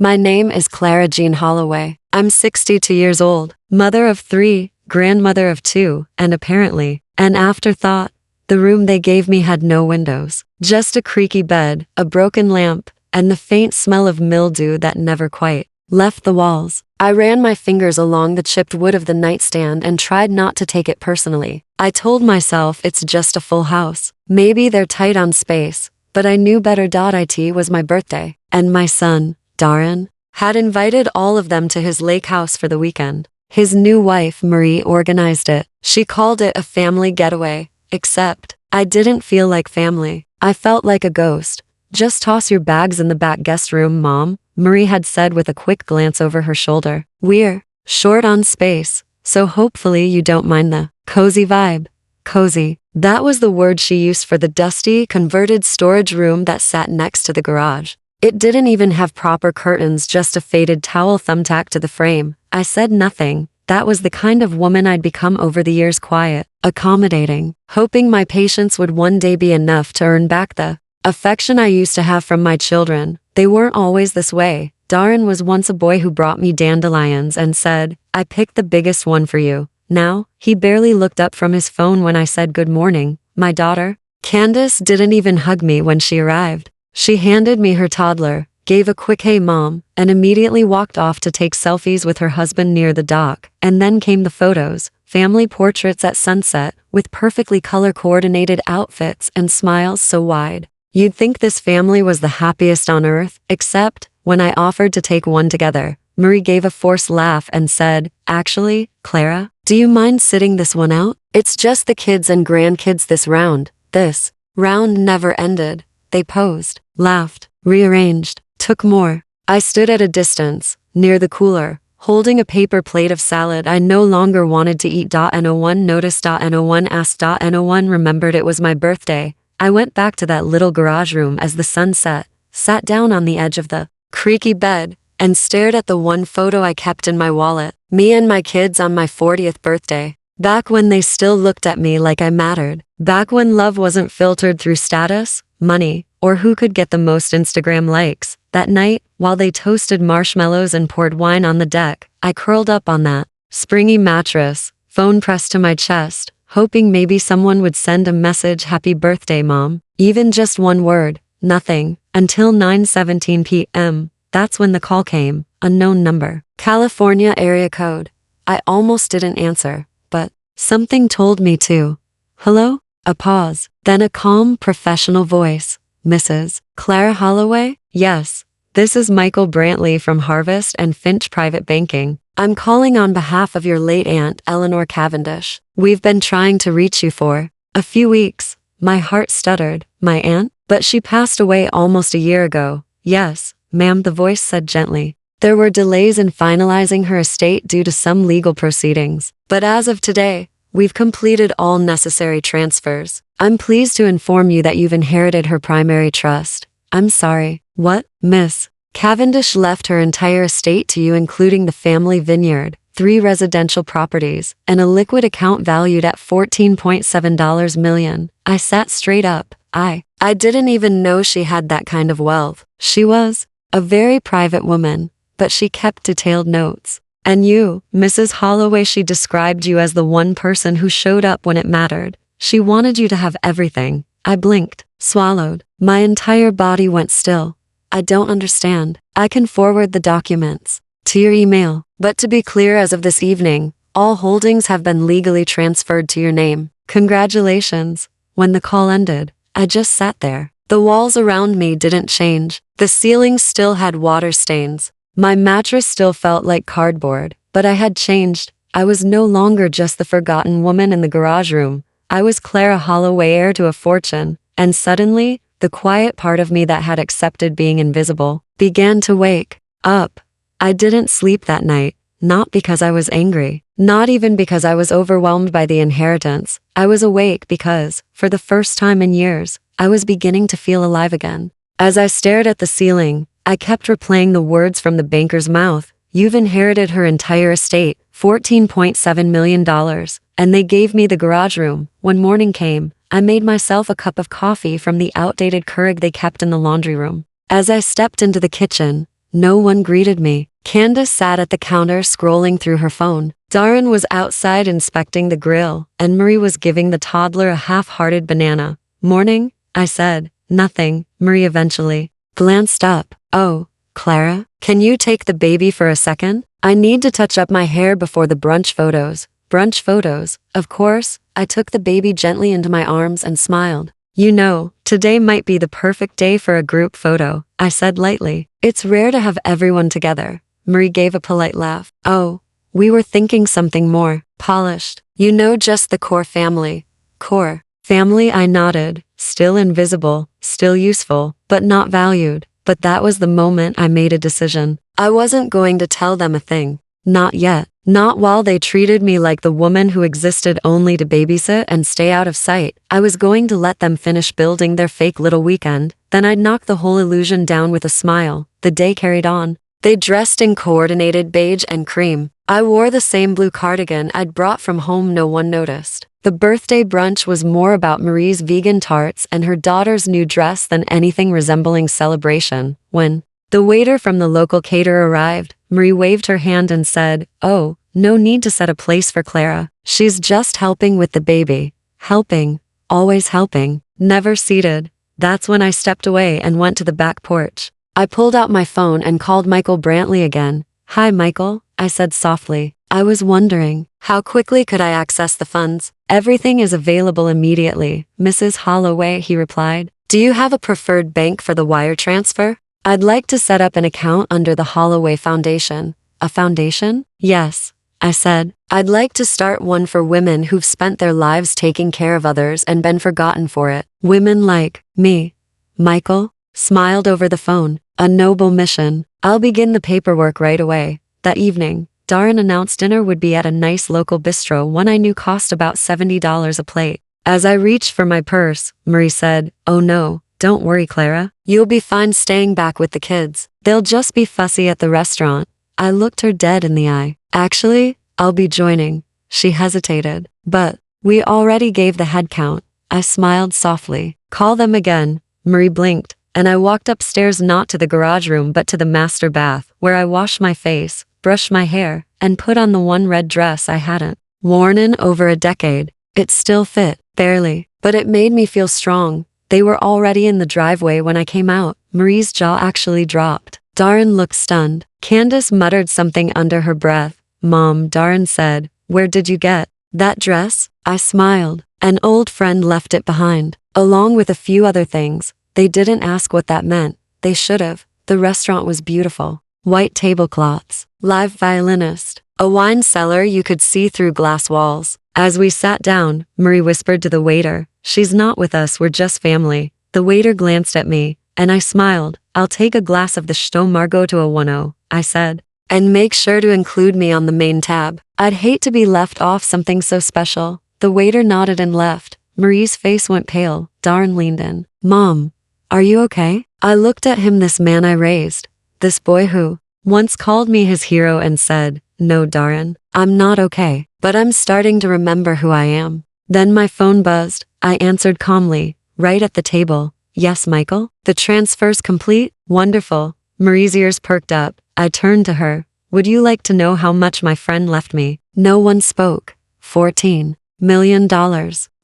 My name is Clara Jean Holloway. I'm 62 years old, mother of 3, grandmother of 2, and apparently, an afterthought. The room they gave me had no windows, just a creaky bed, a broken lamp, and the faint smell of mildew that never quite left the walls. I ran my fingers along the chipped wood of the nightstand and tried not to take it personally. I told myself it's just a full house. Maybe they're tight on space, but I knew better. It was my birthday, and my son, Darren, had invited all of them to his lake house for the weekend. His new wife, Marie, organized it. She called it a family getaway, except I didn't feel like family. I felt like a ghost. Just toss your bags in the back guest room, Mom, Marie had said with a quick glance over her shoulder. We're short on space, so hopefully you don't mind the cozy vibe. Cozy. That was the word she used for the dusty, converted storage room that sat next to the garage. It didn't even have proper curtains, just a faded towel thumbtacked to the frame. I said nothing. That was the kind of woman I'd become over the years, quiet, accommodating, hoping my patience would one day be enough to earn back the affection I used to have from my children. They weren't always this way. Darren was once a boy who brought me dandelions and said, I picked the biggest one for you. Now, he barely looked up from his phone when I said good morning. My daughter, Candace, didn't even hug me when she arrived. She handed me her toddler, gave a quick hey mom, and immediately walked off to take selfies with her husband near the dock. And then came the photos, family portraits at sunset, with perfectly color-coordinated outfits and smiles so wide. You'd think this family was the happiest on earth, except, when I offered to take one together, Marie gave a forced laugh and said, actually, Clara, do you mind sitting this one out? It's just the kids and grandkids this round. This round never ended. They posed, laughed, rearranged, took more. I stood at a distance, near the cooler, holding a paper plate of salad I no longer wanted to eat. No1 noticed. No1 asked. No1 remembered it was my birthday. I went back to that little garage room as the sun set, sat down on the edge of the creaky bed, and stared at the one photo I kept in my wallet. Me and my kids on my 40th birthday. Back when they still looked at me like I mattered. Back when love wasn't filtered through status, money, or who could get the most Instagram likes. That night, while they toasted marshmallows and poured wine on the deck, I curled up on that springy mattress, phone pressed to my chest, hoping maybe someone would send a message, happy birthday, Mom. Even just one word, nothing, until 9:17 p.m. That's when the call came, unknown number, California area code. I almost didn't answer, but something told me to. Hello? A pause, then a calm, professional voice. Mrs. Clara Holloway? Yes. This is Michael Brantley from Harvest and Finch Private Banking. I'm calling on behalf of your late aunt, Eleanor Cavendish. We've been trying to reach you for a few weeks. My heart stuttered. My aunt? But she passed away almost a year ago. Yes, ma'am, the voice said gently. There were delays in finalizing her estate due to some legal proceedings. But as of today, we've completed all necessary transfers. I'm pleased to inform you that you've inherited her primary trust. I'm sorry. What? Miss Cavendish left her entire estate to you, including the family vineyard, 3 residential properties, and a liquid account valued at $14.7 million. I sat straight up. I didn't even know she had that kind of wealth. She was a very private woman, but she kept detailed notes. And you, Mrs. Holloway, she described you as the one person who showed up when it mattered. She wanted you to have everything. I blinked, swallowed. My entire body went still. I don't understand. I can forward the documents to your email. But to be clear, as of this evening, all holdings have been legally transferred to your name. Congratulations. When the call ended, I just sat there. The walls around me didn't change. The ceiling still had water stains. My mattress still felt like cardboard, but I had changed. I was no longer just the forgotten woman in the garage room. I was Clara Holloway, heir to a fortune, and suddenly, the quiet part of me that had accepted being invisible began to wake up. I didn't sleep that night, not because I was angry, not even because I was overwhelmed by the inheritance. I was awake because, for the first time in years, I was beginning to feel alive again. As I stared at the ceiling, I kept replaying the words from the banker's mouth. You've inherited her entire estate, $14.7 million, and they gave me the garage room. When morning came, I made myself a cup of coffee from the outdated Keurig they kept in the laundry room. As I stepped into the kitchen, No one greeted me. Candace sat at the counter scrolling through her phone. Darren was outside inspecting the grill, and Marie was giving the toddler a half-hearted banana. Morning, I said. Nothing, Marie eventually glanced up. Oh, Clara, can you take the baby for a second? I need to touch up my hair before the brunch photos. Brunch photos, of course. I took the baby gently into my arms and smiled. You know, today might be the perfect day for a group photo, I said lightly. It's rare to have everyone together. Marie gave a polite laugh. Oh, we were thinking something more polished. You know, just the core family. Core family, I nodded. Still invisible, still useful, but not valued. But that was the moment I made a decision. I wasn't going to tell them a thing. Not yet. Not while they treated me like the woman who existed only to babysit and stay out of sight. I was going to let them finish building their fake little weekend, then I'd knock the whole illusion down with a smile. The day carried on. They dressed in coordinated beige and cream. I wore the same blue cardigan I'd brought from home. No one noticed. The birthday brunch was more about Marie's vegan tarts and her daughter's new dress than anything resembling celebration. When the waiter from the local caterer arrived, Marie waved her hand and said, "Oh, no need to set a place for Clara. She's just helping with the baby." Helping. Always helping. Never seated. That's when I stepped away and went to the back porch. I pulled out my phone and called Michael Brantley again. "Hi, Michael," I said softly. I was wondering, how quickly could I access the funds? "Everything is available immediately, Mrs. Holloway," he replied. "Do you have a preferred bank for the wire transfer?" "I'd like to set up an account under the Holloway Foundation." "A foundation?" "Yes," I said. "I'd like to start one for women who've spent their lives taking care of others and been forgotten for it. Women like me." Michael smiled over the phone. "A noble mission. I'll begin the paperwork right away." That evening, Darren announced dinner would be at a nice local bistro, one I knew cost about $70 a plate. As I reached for my purse, Marie said, "Oh no, don't worry, Clara. You'll be fine staying back with the kids. They'll just be fussy at the restaurant." I looked her dead in the eye. "Actually, I'll be joining." She hesitated. "But we already gave the head count." I smiled softly. "Call them again." Marie blinked, and I walked upstairs, not to the garage room but to the master bath, where I washed my face, brushed my hair, and put on the one red dress I hadn't worn in over a decade. It still fit, barely, but it made me feel strong. They were already in the driveway when I came out. Marie's jaw actually dropped. Darren looked stunned. Candace muttered something under her breath. "Mom," Darren said, "where did you get that dress?" I smiled. "An old friend left it behind, along with a few other things." They didn't ask what that meant. They should have. The restaurant was beautiful. White tablecloths, live violinist, a wine cellar you could see through glass walls. As we sat down, Marie whispered to the waiter, "She's not with us, we're just family." The waiter glanced at me, and I smiled. "I'll take a glass of the Chateau Margaux to a 1-0, I said. "And make sure to include me on the main tab. I'd hate to be left off something so special." The waiter nodded and left. Marie's face went pale. Darren leaned in. "Mom, are you okay?" I looked at him, this man I raised. This boy who once called me his hero, and said, "No, Darren, I'm not okay, but I'm starting to remember who I am." Then my phone buzzed. I answered calmly, right at the table. "Yes, Michael? The transfer's complete? Wonderful." Marie's ears perked up. I turned to her. "Would you like to know how much my friend left me?" No one spoke. $14 million.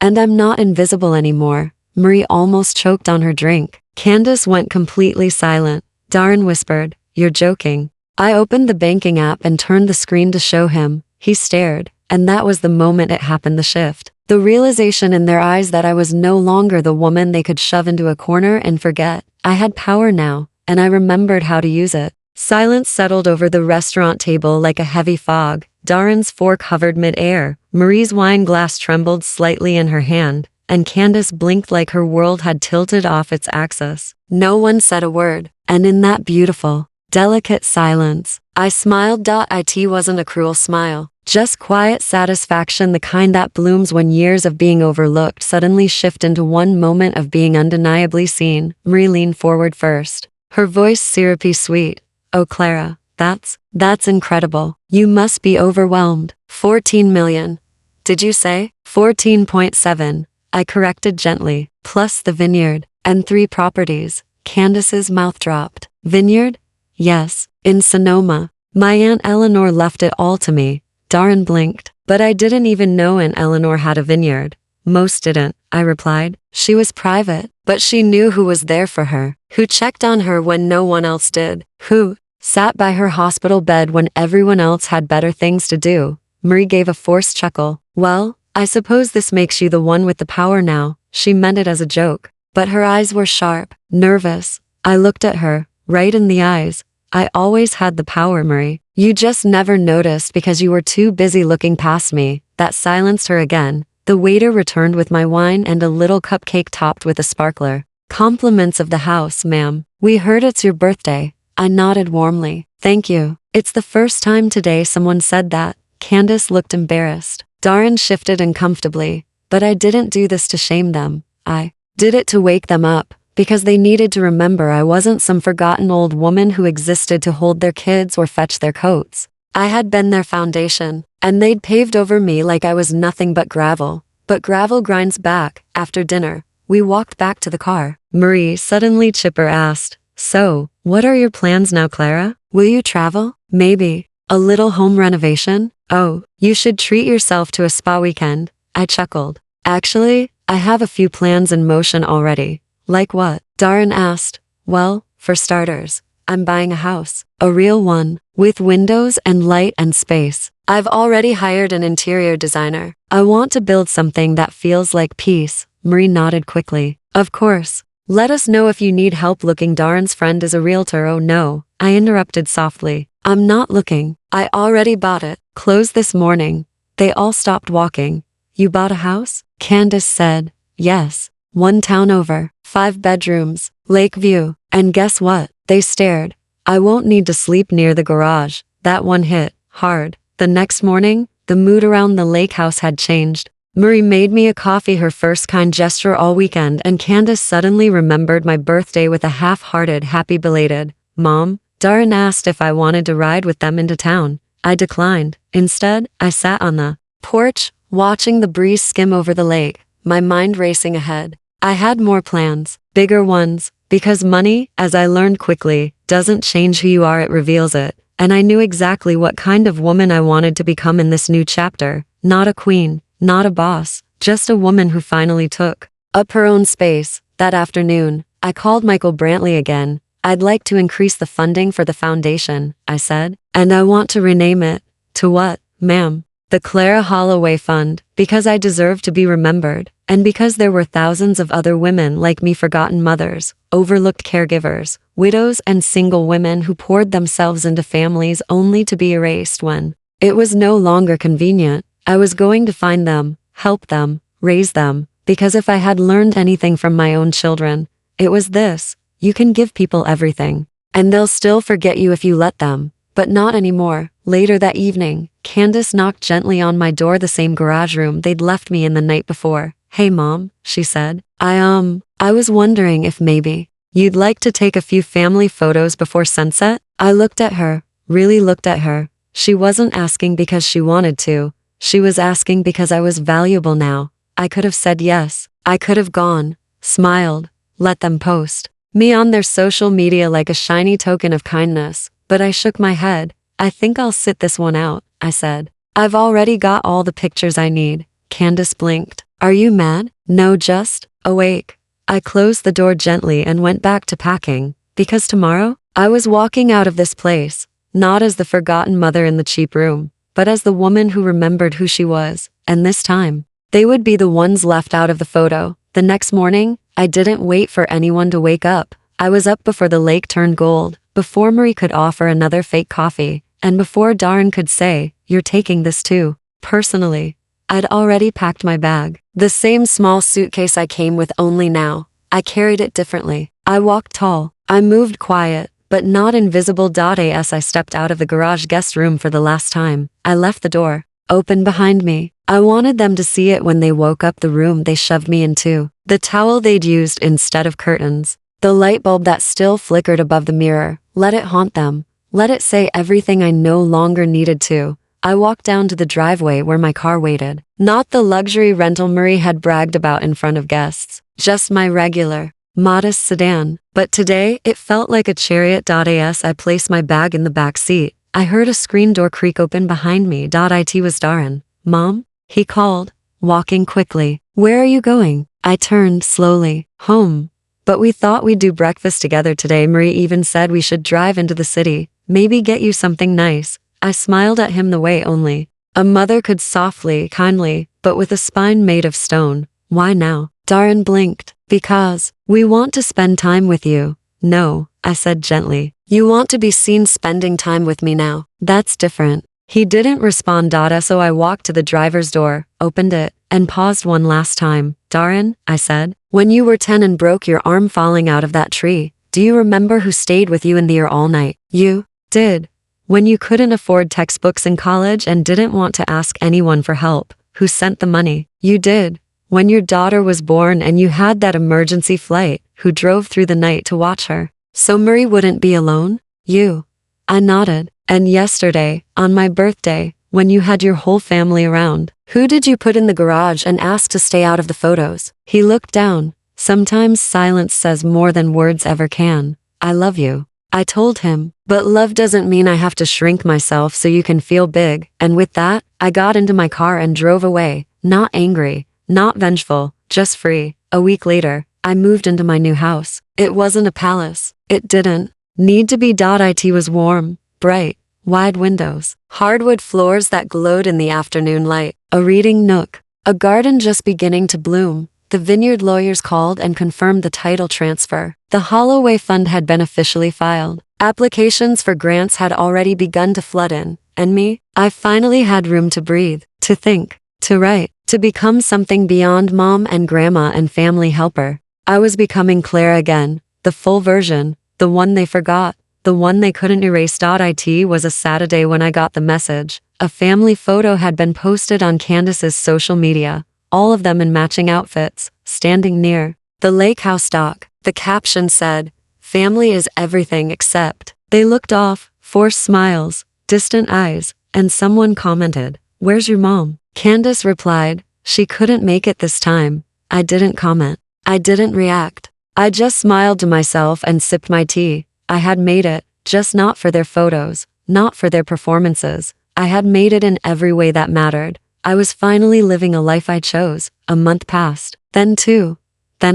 And I'm not invisible anymore. Marie almost choked on her drink. Candace went completely silent. Darren whispered, "You're joking." I opened the banking app and turned the screen to show him. He stared, and that was the moment it happened, the shift. The realization in their eyes that I was no longer the woman they could shove into a corner and forget. I had power now, and I remembered how to use it. Silence settled over the restaurant table like a heavy fog. Darren's fork hovered mid-air. Marie's wine glass trembled slightly in her hand, and Candace blinked like her world had tilted off its axis. No one said a word, and in that beautiful, delicate silence, I smiled. It wasn't a cruel smile, just quiet satisfaction, the kind that blooms when years of being overlooked suddenly shift into one moment of being undeniably seen. Marie leaned forward first, her voice syrupy sweet. "Oh, Clara, that's incredible. You must be overwhelmed." 14 million. Did you say? 14.7. I corrected gently, plus the vineyard, and 3 properties. Candace's mouth dropped. "Vineyard? Yes, in Sonoma. My Aunt Eleanor left it all to me. Darren blinked. But I didn't even know Aunt Eleanor had a vineyard. Most didn't, I replied. She was private, but she knew who was there for her, who checked on her when no one else did, who sat by her hospital bed when everyone else had better things to do. Marie gave a forced chuckle. Well, I suppose this makes you the one with the power now. She meant it as a joke. But her eyes were sharp, nervous. I looked at her, right in the eyes. I always had the power, Marie. You just never noticed because you were too busy looking past me. That silenced her again. The waiter returned with my wine and a little cupcake topped with a sparkler. Compliments of the house, ma'am. We heard it's your birthday. I nodded warmly. Thank you. It's the first time today someone said that. Candace looked embarrassed. Darren shifted uncomfortably. But I didn't do this to shame them. I did it to wake them up, because they needed to remember I wasn't some forgotten old woman who existed to hold their kids or fetch their coats. I had been their foundation, and they'd paved over me like I was nothing but gravel. But gravel grinds back. After dinner, we walked back to the car. Marie, suddenly chipper, asked, So, what are your plans now, Clara? Will you travel? Maybe. A little home renovation? Oh, you should treat yourself to a spa weekend. I chuckled. Actually, I have a few plans in motion already. Like what? Darren asked. Well, for starters, I'm buying a house. A real one, with windows and light and space. I've already hired an interior designer. I want to build something that feels like peace. Marie nodded quickly. Of course. Let us know if you need help looking. Darren's friend is a realtor. Oh no, I interrupted softly. I'm not looking. I already bought it. Closed this morning. They all stopped walking. You bought a house? Candace said. Yes. 1 town over, 5 bedrooms, lake view, and guess what? They stared. I won't need to sleep near the garage. That one hit hard. The next morning, the mood around the lake house had changed. Marie made me a coffee, her first kind gesture all weekend, and Candace suddenly remembered my birthday with a half-hearted happy belated. Mom, Darren asked if I wanted to ride with them into town. I declined. Instead, I sat on the porch, watching the breeze skim over the lake, my mind racing ahead. I had more plans, bigger ones, because money, as I learned quickly, doesn't change who you are, it reveals it. And I knew exactly what kind of woman I wanted to become in this new chapter. Not a queen, not a boss, just a woman who finally took up her own space. That afternoon, I called Michael Brantley again. I'd like to increase the funding for the foundation, I said. And I want to rename it. To what, ma'am? The Clara Holloway Fund, because I deserve to be remembered, and because there were thousands of other women like me, forgotten mothers, overlooked caregivers, widows and single women who poured themselves into families only to be erased when it was no longer convenient. I was going to find them, help them, raise them, because if I had learned anything from my own children, it was this: you can give people everything, and they'll still forget you if you let them. But not anymore. Later that evening, Candace knocked gently on my door, the same garage room they'd left me in the night before. Hey Mom, she said. I was wondering if maybe you'd like to take a few family photos before sunset? I looked at her, really looked at her. She wasn't asking because she wanted to. She was asking because I was valuable now. I could have said yes. I could have gone, smiled, let them post me on their social media like a shiny token of kindness. But I shook my head. I think I'll sit this one out, I said. I've already got all the pictures I need. Candace blinked. Are you mad? No, just awake. I closed the door gently and went back to packing, because tomorrow, I was walking out of this place, not as the forgotten mother in the cheap room, but as the woman who remembered who she was, and this time, they would be the ones left out of the photo. The next morning, I didn't wait for anyone to wake up. I was up before the lake turned gold, before Marie could offer another fake coffee, and before Darren could say, "You're taking this too." Personally, I'd already packed my bag. The same small suitcase I came with, only now I carried it differently. I walked tall. I moved quiet, but not invisible. As I stepped out of the garage guest room for the last time, I left the door open behind me. I wanted them to see it when they woke up, the room they shoved me into, the towel they'd used instead of curtains, the light bulb that still flickered above the mirror. Let it haunt them. Let it say everything I no longer needed to. I walked down to the driveway where my car waited. Not the luxury rental Marie had bragged about in front of guests. Just my regular, modest sedan, but today it felt like a chariot. As I placed my bag in the back seat, I heard a screen door creak open behind me. It was Darren. Mom? He called, walking quickly. Where are you going? I turned slowly. Home. But we thought we'd do breakfast together today. Marie even said we should drive into the city, maybe get you something nice. I smiled at him the way only a mother could, softly, kindly, but with a spine made of stone. Why now? Darren blinked. Because we want to spend time with you. No, I said gently. You want to be seen spending time with me now. That's different. He didn't respond. So I walked to the driver's door, opened it, and paused one last time. Darren, I said, when you were 10 and broke your arm falling out of that tree, do you remember who stayed with you in the air all night? You did. When you couldn't afford textbooks in college and didn't want to ask anyone for help, who sent the money? You did. When your daughter was born and you had that emergency flight, who drove through the night to watch her? So Marie wouldn't be alone? You. I nodded. And yesterday, on my birthday, when you had your whole family around, who did you put in the garage and ask to stay out of the photos? He looked down. Sometimes silence says more than words ever can. I love you. I told him, but love doesn't mean I have to shrink myself so you can feel big. And with that, I got into my car and drove away, not angry, not vengeful, just free. A week later, I moved into my new house. It wasn't a palace. It didn't need to be. It was warm, bright, wide windows, hardwood floors that glowed in the afternoon light, a reading nook, a garden just beginning to bloom. The vineyard lawyers called and confirmed the title transfer. The Holloway Fund had been officially filed. Applications for grants had already begun to flood in. And me? I finally had room to breathe, to think, to write, to become something beyond mom and grandma and family helper. I was becoming Clara again, the full version, the one they forgot, the one they couldn't erase. It was a Saturday when I got the message. A family photo had been posted on Candace's social media. All of them in matching outfits, standing near the lake house dock. The caption said, "Family is everything except." They looked off, forced smiles, distant eyes, and someone commented, "Where's your mom?" Candace replied, "She couldn't make it this time." I didn't comment. I didn't react. I just smiled to myself and sipped my tea. I had made it, just not for their photos, not for their performances. I had made it in every way that mattered. I was finally living a life I chose. A month passed. Then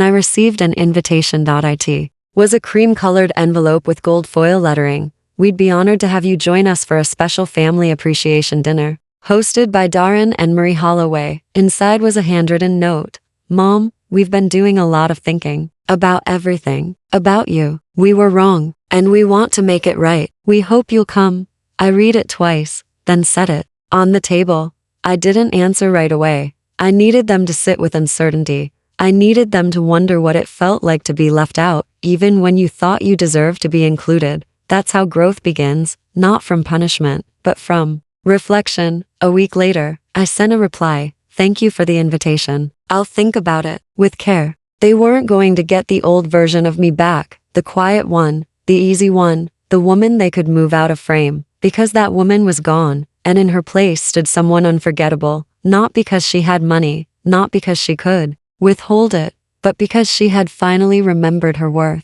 I received an invitation. It was a cream-colored envelope with gold foil lettering. We'd be honored to have you join us for a special family appreciation dinner, hosted by Darren and Marie Holloway. Inside was a handwritten note. Mom, we've been doing a lot of thinking about everything, about you. We were wrong, and we want to make it right. We hope you'll come. I read it twice, then set it on the table. I didn't answer right away. I needed them to sit with uncertainty. I needed them to wonder what it felt like to be left out, even when you thought you deserved to be included. That's how growth begins, not from punishment, but from reflection. A week later, I sent a reply. Thank you for the invitation. I'll think about it, with care. They weren't going to get the old version of me back, the quiet one, the easy one, the woman they could move out of frame, because that woman was gone. And in her place stood someone unforgettable, not because she had money, not because she could withhold it, but because she had finally remembered her worth.